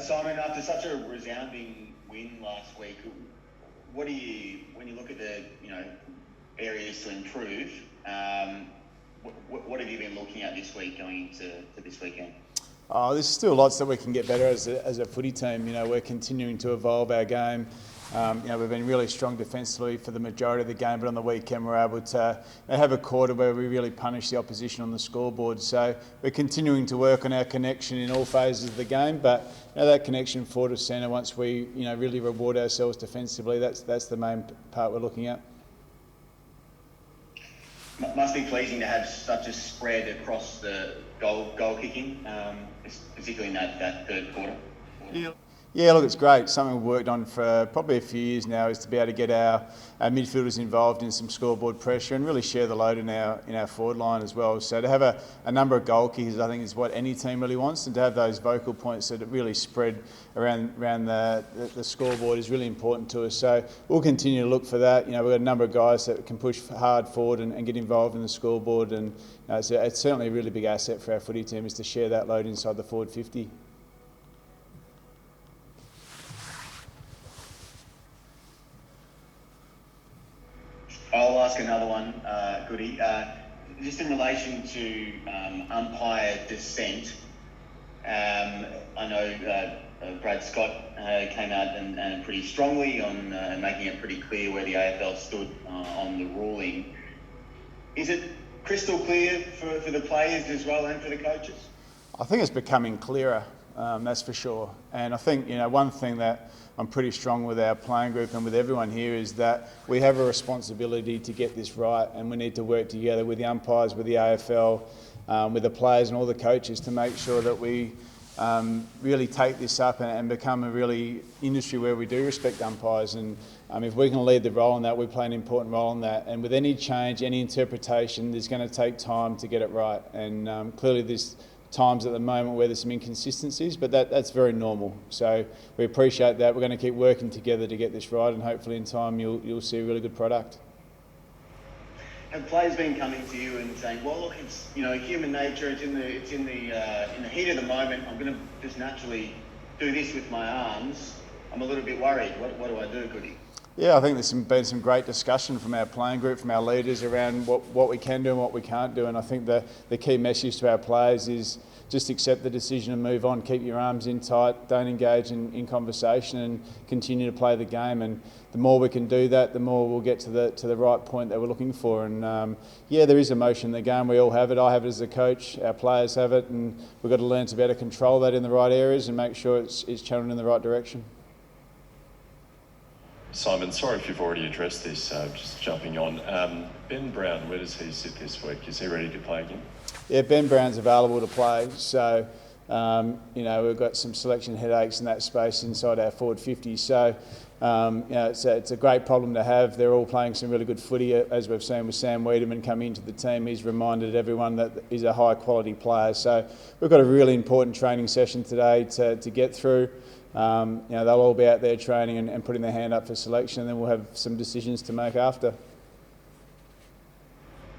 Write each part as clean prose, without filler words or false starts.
Simon, after such a resounding win last week, what do you, when you look at the areas to improve, what have you been looking at this week going into this weekend? There's still lots that we can get better as a footy team. We're continuing to evolve our game. We've been really strong defensively for the majority of the game, but on the weekend we're able to have a quarter where we really punish the opposition on the scoreboard. So we're continuing to work on our connection in all phases of the game, but that connection forward to centre, once we really reward ourselves defensively, that's the main part we're looking at. Must be pleasing to have such a spread across the goal kicking, particularly in that third quarter. Yeah, look, it's great. Something we've worked on for probably a few years now is to be able to get our midfielders involved in some scoreboard pressure and really share the load in our forward line as well. So to have a number of goal kickers, I think, is what any team really wants, and to have those vocal points that really spread around the scoreboard is really important to us. So we'll continue to look for that. We've got a number of guys that can push hard forward and get involved in the scoreboard, and it's certainly a really big asset for our footy team is to share that load inside the forward 50. I'll ask another one, Goody. Just in relation to umpire dissent, I know Brad Scott came out and pretty strongly on making it pretty clear where the AFL stood on the ruling. Is it crystal clear for the players as well and for the coaches? I think it's becoming clearer, that's for sure. And I think one thing that I'm pretty strong with our playing group and with everyone here is that we have a responsibility to get this right, and we need to work together with the umpires, with the AFL, with the players and all the coaches to make sure that we really take this up and become a really industry where we do respect umpires. And if we can lead the role in that, we play an important role in that. And with any change, any interpretation, there's going to take time to get it right. And clearly there's times at the moment where there's some inconsistencies, but that's very normal. So we appreciate that. We're going to keep working together to get this right, and hopefully in time you'll see a really good product. Have players been coming to you and saying, "Well, look, it's human nature. It's in the heat of the moment. I'm going to just naturally do this with my arms. I'm a little bit worried. What do I do, Goody?" Yeah, I think there's been some great discussion from our playing group, from our leaders around what we can do and what we can't do. And I think the key message to our players is just accept the decision and move on. Keep your arms in tight, don't engage in conversation, and continue to play the game. And the more we can do that, the more we'll get to the right point that we're looking for. And there is emotion in the game. We all have it. I have it as a coach. Our players have it, and we've got to learn to be able to control that in the right areas and make sure it's channeled in the right direction. Simon, sorry if you've already addressed this, just jumping on. Ben Brown, where does he sit this week? Is he ready to play again? Yeah, Ben Brown's available to play. So, we've got some selection headaches in that space inside our forward 50. So, it's a great problem to have. They're all playing some really good footy, as we've seen with Sam Wiedemann come into the team. He's reminded everyone that he's a high quality player. So we've got a really important training session today to get through. They'll all be out there training and putting their hand up for selection, and then we'll have some decisions to make after.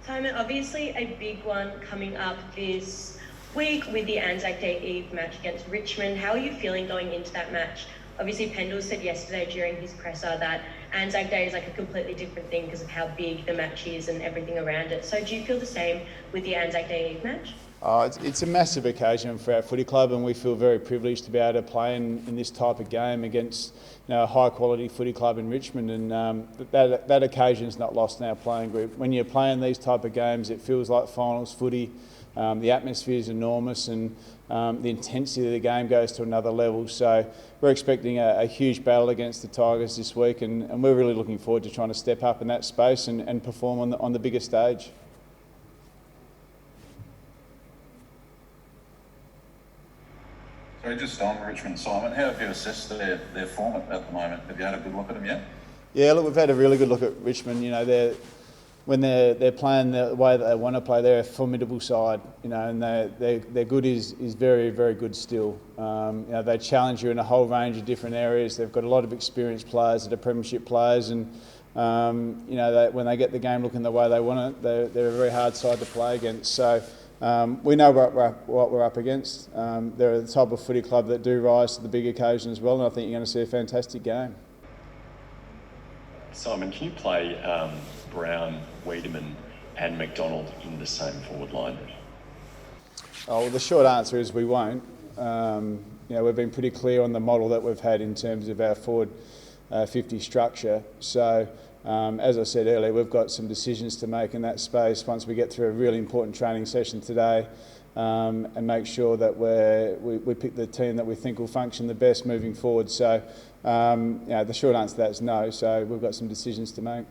Simon, obviously a big one coming up this week with the ANZAC Day Eve match against Richmond. How are you feeling going into that match? Obviously, Pendle said yesterday during his presser that ANZAC Day is like a completely different thing because of how big the match is and everything around it. So do you feel the same with the ANZAC Day Eve match? It's a massive occasion for our footy club, and we feel very privileged to be able to play in this type of game against a high quality footy club in Richmond, and that occasion is not lost in our playing group. When you're playing these type of games, it feels like finals footy. The atmosphere is enormous, and the intensity of the game goes to another level. So we're expecting a huge battle against the Tigers this week, and we're really looking forward to trying to step up in that space and perform on the bigger stage. So just on Richmond, Simon, how have you assessed their form at the moment? Have you had a good look at them yet? Yeah, look, we've had a really good look at Richmond. When they're playing the way that they want to play, they're a formidable side. And their good is very, very good still. They challenge you in a whole range of different areas. They've got a lot of experienced players that are premiership players, and when they get the game looking the way they want it, they're a very hard side to play against. So we know what we're up against. They're the type of footy club that do rise to the big occasion as well, and I think you're going to see a fantastic game. Simon, can you play Brown, Wiedemann and McDonald in the same forward line? Oh, well, the short answer is we won't. We've been pretty clear on the model that we've had in terms of our forward 50 structure. So, as I said earlier, we've got some decisions to make in that space once we get through a really important training session today, and make sure that we pick the team that we think will function the best moving forward. So, the short answer to that is no. So we've got some decisions to make.